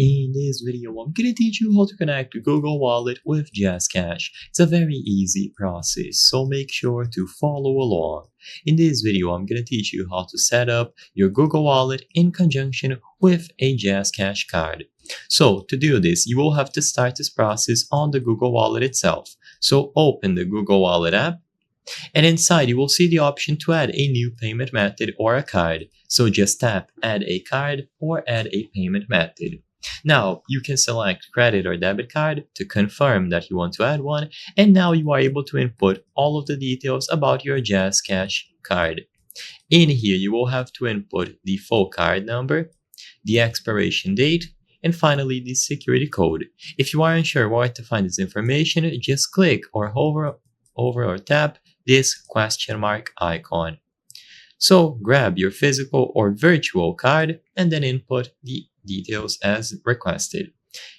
In this video, I'm gonna teach you how to connect Google Wallet with JazzCash. It's a very easy process, so make sure to follow along. In this video, I'm gonna teach you how to set up your Google Wallet in conjunction with a JazzCash card. So to do this, you will have to start this process on the Google Wallet itself. So open the Google Wallet app, and inside you will see the option to add a new payment method or a card. So just tap Add a Card or Add a Payment Method. Now, you can select credit or debit card to confirm that you want to add one, and now you are able to input all of the details about your JazzCash card. In here, you will have to input the full card number, the expiration date, and finally the security code. If you are unsure where to find this information, just click or hover over or tap this question mark icon. So grab your physical or virtual card and then input the details as requested.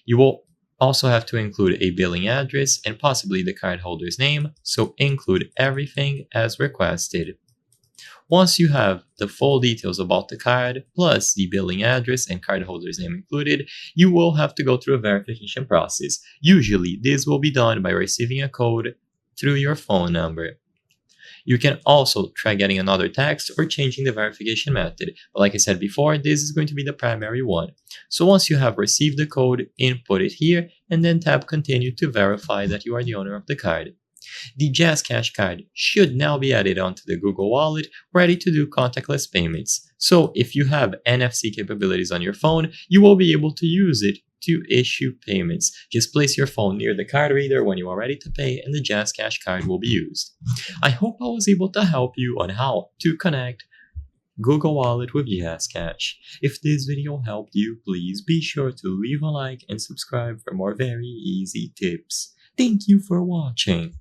You will also have to include a billing address and possibly the cardholder's name, so include everything as requested. Once you have the full details about the card, plus the billing address and cardholder's name included, you will have to go through a verification process. Usually, this will be done by receiving a code through your phone number. You can also try getting another text or changing the verification method, but like I said before, this is going to be the primary one. So once you have received the code, input it here and then tap Continue to verify that you are the owner of the card. The JazzCash card should now be added onto the Google Wallet, ready to do contactless payments. So if you have NFC capabilities on your phone, you will be able to use it to issue payments. Just place your phone near the card reader when you are ready to pay and the JazzCash card will be used. I hope I was able to help you on how to connect Google Wallet with JazzCash. If this video helped you, please be sure to leave a like and subscribe for more very easy tips. Thank you for watching.